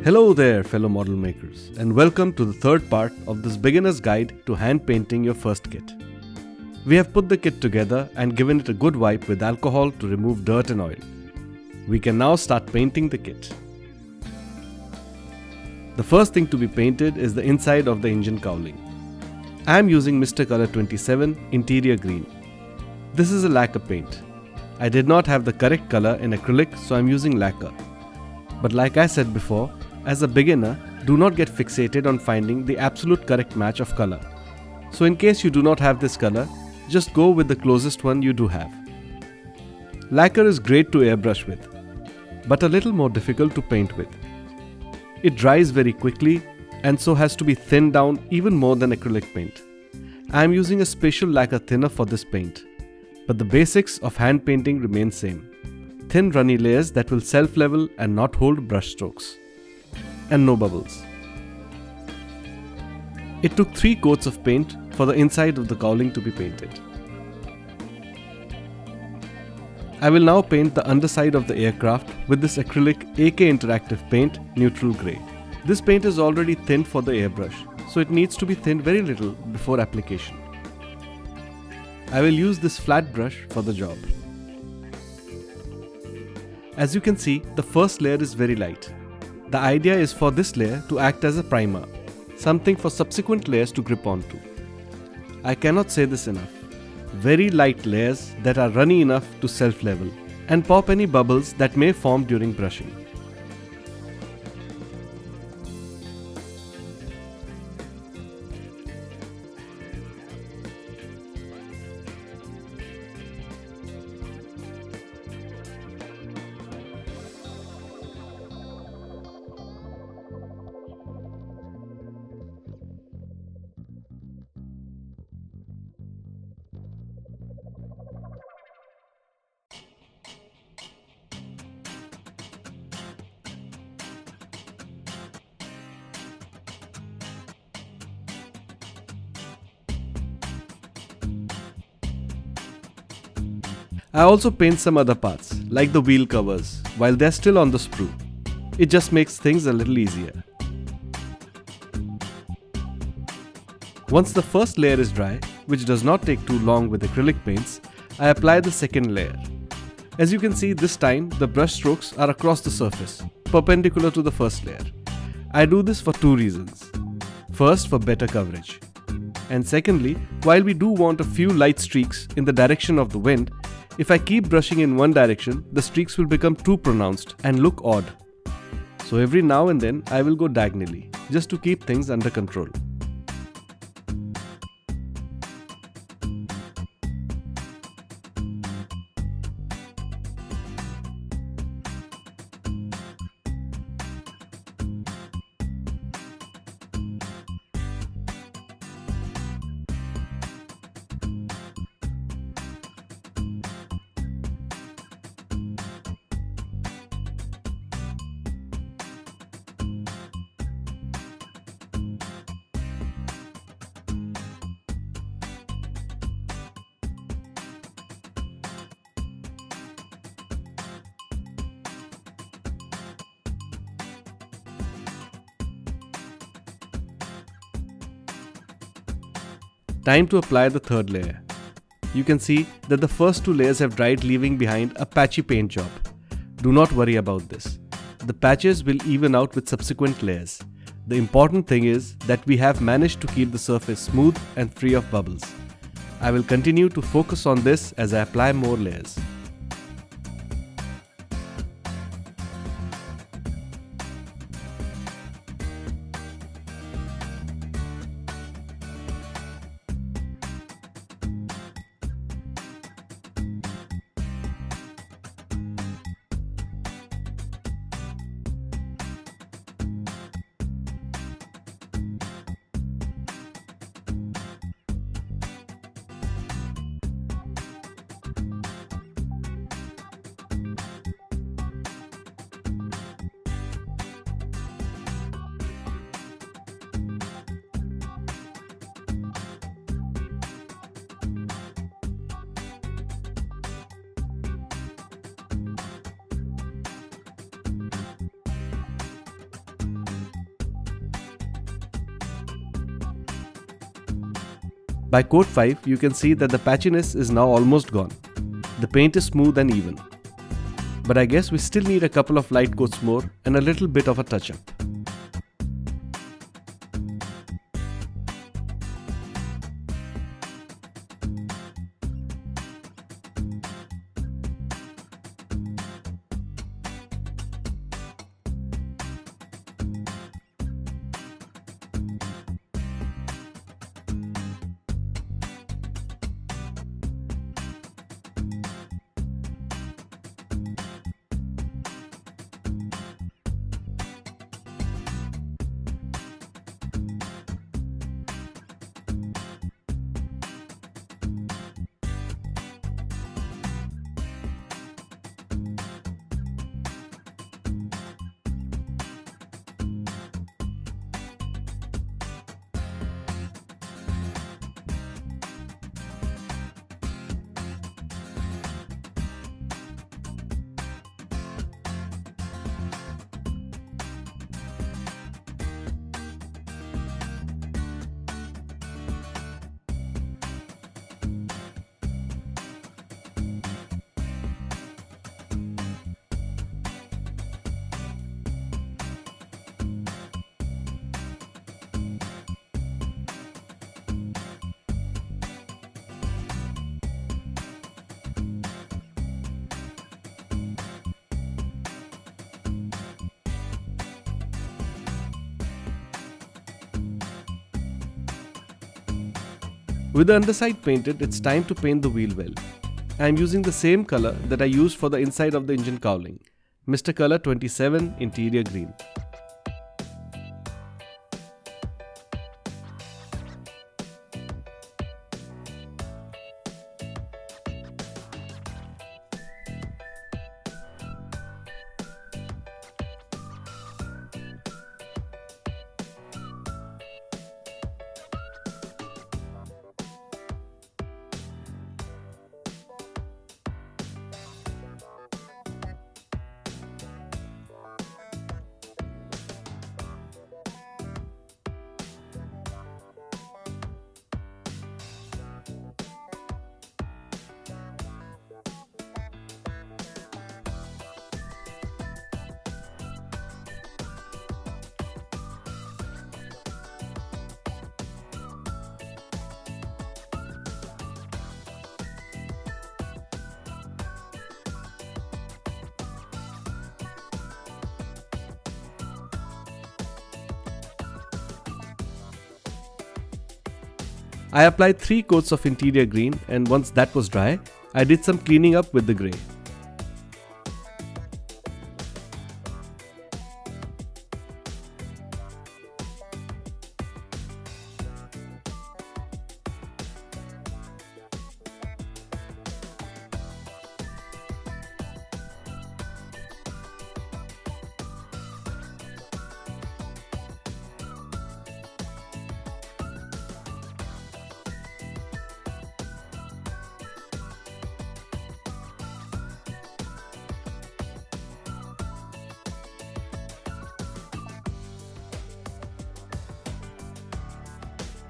Hello there, fellow model makers, and welcome to the third part of this beginner's guide to hand painting your first kit. We have put the kit together and given it a good wipe with alcohol to remove dirt and oil. We can now start painting the kit. The first thing to be painted is the inside of the engine cowling. I am using Mr. Color 27 Interior Green. This is a lacquer paint. I did not have the correct color in acrylic, so I am using lacquer. But like I said before, as a beginner, do not get fixated on finding the absolute correct match of color. So in case you do not have this color, just go with the closest one you do have. Lacquer is great to airbrush with, but a little more difficult to paint with. It dries very quickly and so has to be thinned down even more than acrylic paint. I am using a special lacquer thinner for this paint, but the basics of hand painting remain same. Thin runny layers that will self-level and not hold brush strokes. And no bubbles. It took 3 coats of paint for the inside of the cowling to be painted. I will now paint the underside of the aircraft with this acrylic AK Interactive paint neutral grey. This paint is already thinned for the airbrush, so it needs to be thinned very little before application. I will use this flat brush for the job. As you can see, the first layer is very light. The idea is for this layer to act as a primer, something for subsequent layers to grip onto. I cannot say this enough. Very light layers that are runny enough to self-level and pop any bubbles that may form during brushing. I also paint some other parts, like the wheel covers, while they're still on the sprue. It just makes things a little easier. Once the first layer is dry, which does not take too long with acrylic paints, I apply the second layer. As you can see, this time the brush strokes are across the surface, perpendicular to the first layer. I do this for 2 reasons. First, for better coverage. And secondly, while we do want a few light streaks in the direction of the wind, if I keep brushing in one direction, the streaks will become too pronounced and look odd. So every now and then I will go diagonally, just to keep things under control. Time to apply the third layer. You can see that the first 2 layers have dried, leaving behind a patchy paint job. Do not worry about this. The patches will even out with subsequent layers. The important thing is that we have managed to keep the surface smooth and free of bubbles. I will continue to focus on this as I apply more layers. By coat 5, you can see that the patchiness is now almost gone. The paint is smooth and even. But I guess we still need a couple of light coats more and a little bit of a touch-up. With the underside painted, it's time to paint the wheel well. I am using the same color that I used for the inside of the engine cowling, Mr. Color 27 Interior Green. I applied 3 coats of interior green, and once that was dry, I did some cleaning up with the grey.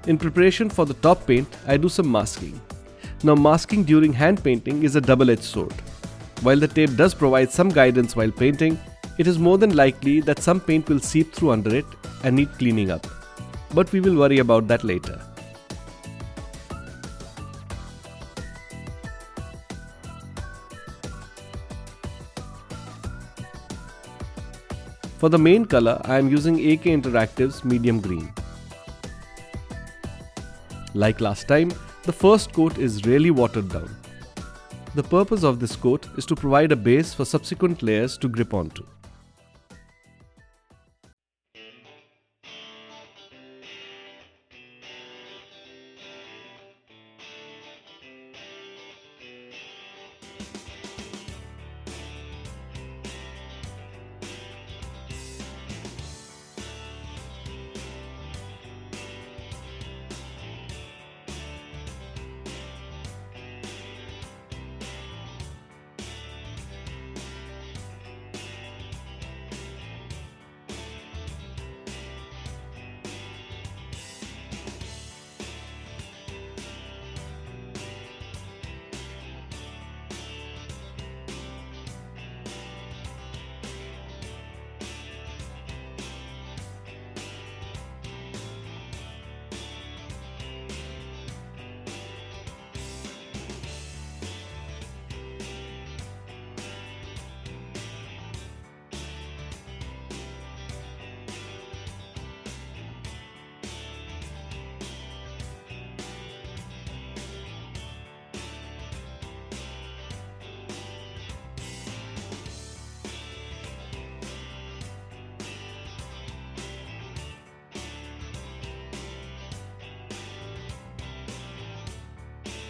In preparation for the top paint, I do some masking. Now, masking during hand painting is a double-edged sword. While the tape does provide some guidance while painting, it is more than likely that some paint will seep through under it and need cleaning up. But we will worry about that later. For the main color, I am using AK Interactive's medium green. Like last time, the first coat is really watered down. The purpose of this coat is to provide a base for subsequent layers to grip onto.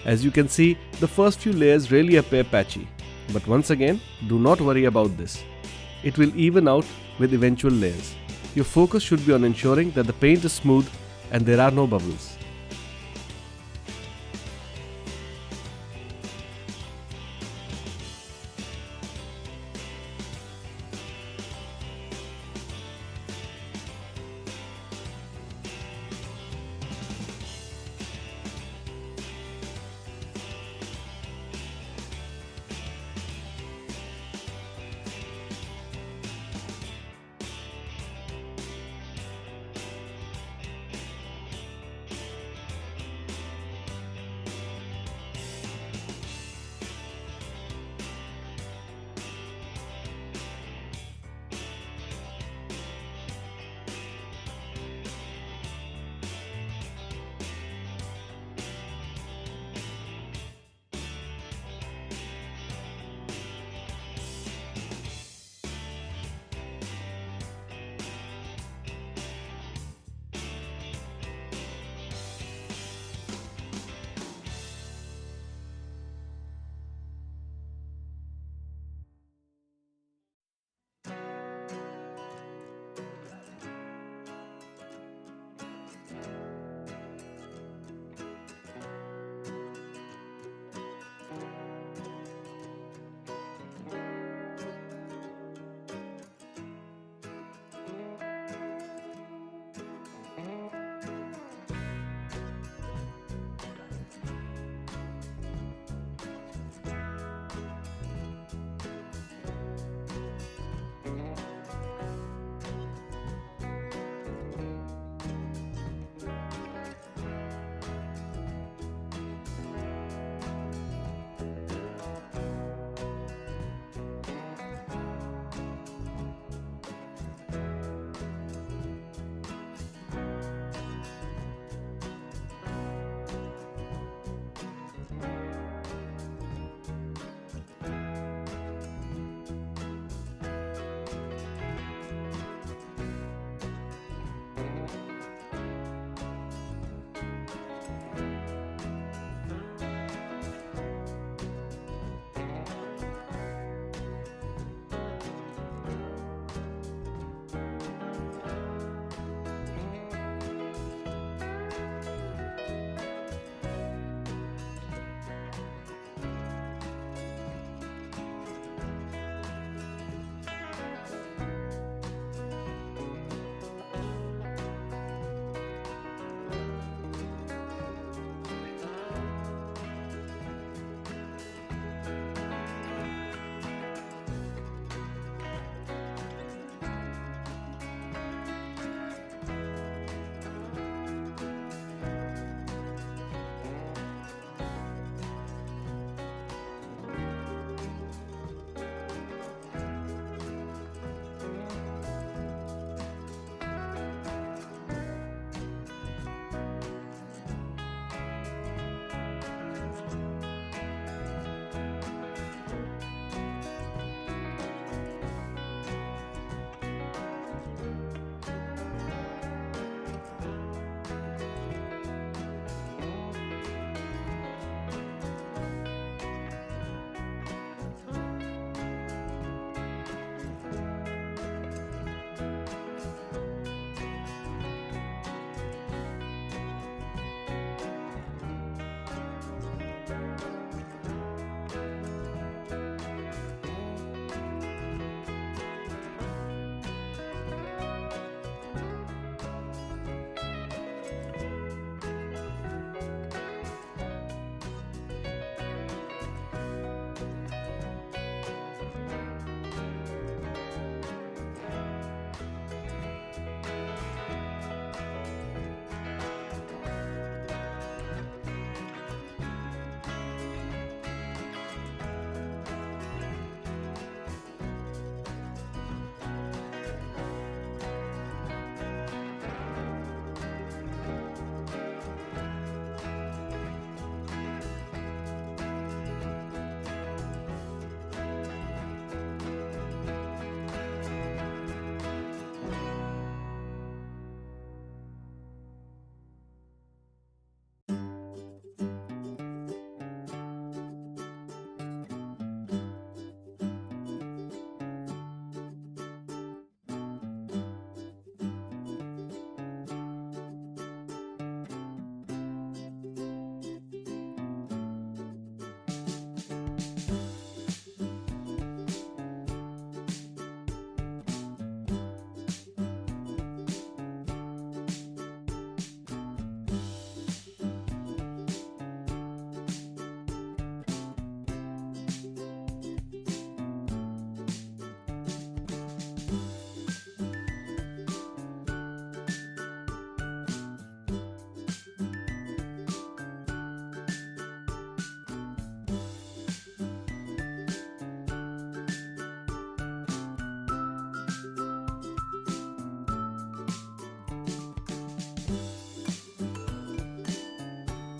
As you can see, the first few layers really appear patchy. But once again, do not worry about this. It will even out with eventual layers. Your focus should be on ensuring that the paint is smooth and there are no bubbles.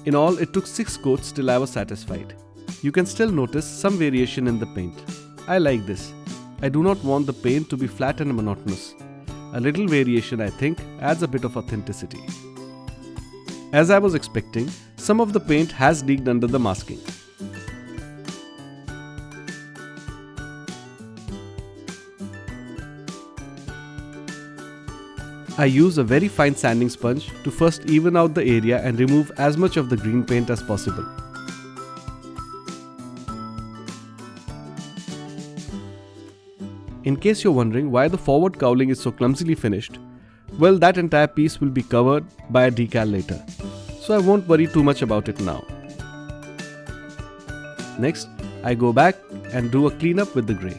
In all, it took 6 coats till I was satisfied. You can still notice some variation in the paint. I like this. I do not want the paint to be flat and monotonous. A little variation, I think, adds a bit of authenticity. As I was expecting, some of the paint has leaked under the masking. I use a very fine sanding sponge to first even out the area and remove as much of the green paint as possible. In case you're wondering why the forward cowling is so clumsily finished, well, that entire piece will be covered by a decal later, so I won't worry too much about it now. Next, I go back and do a cleanup with the grey.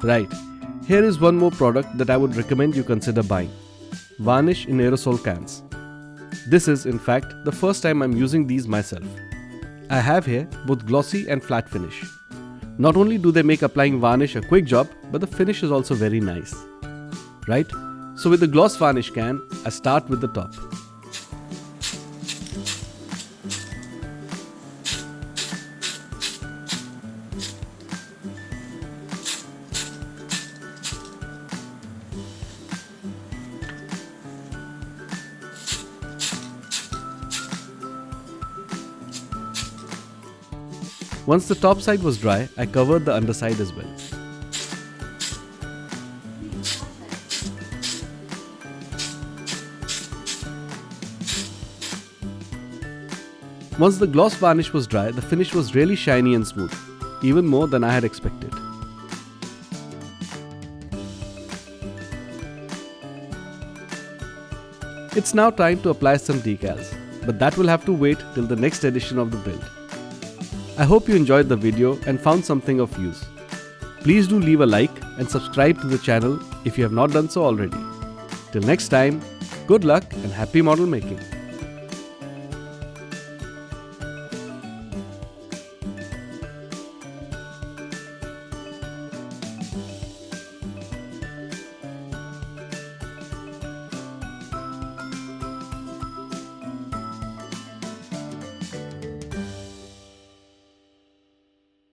Right, here is one more product that I would recommend you consider buying. Varnish in aerosol cans. This is, in fact, the first time I'm using these myself. I have here both glossy and flat finish. Not only do they make applying varnish a quick job, but the finish is also very nice. Right? So with the gloss varnish can, I start with the top. Once the top side was dry, I covered the underside as well. Once the gloss varnish was dry, the finish was really shiny and smooth, even more than I had expected. It's now time to apply some decals, but that will have to wait till the next edition of the build. I hope you enjoyed the video and found something of use. Please do leave a like and subscribe to the channel if you have not done so already. Till next time, good luck and happy model making.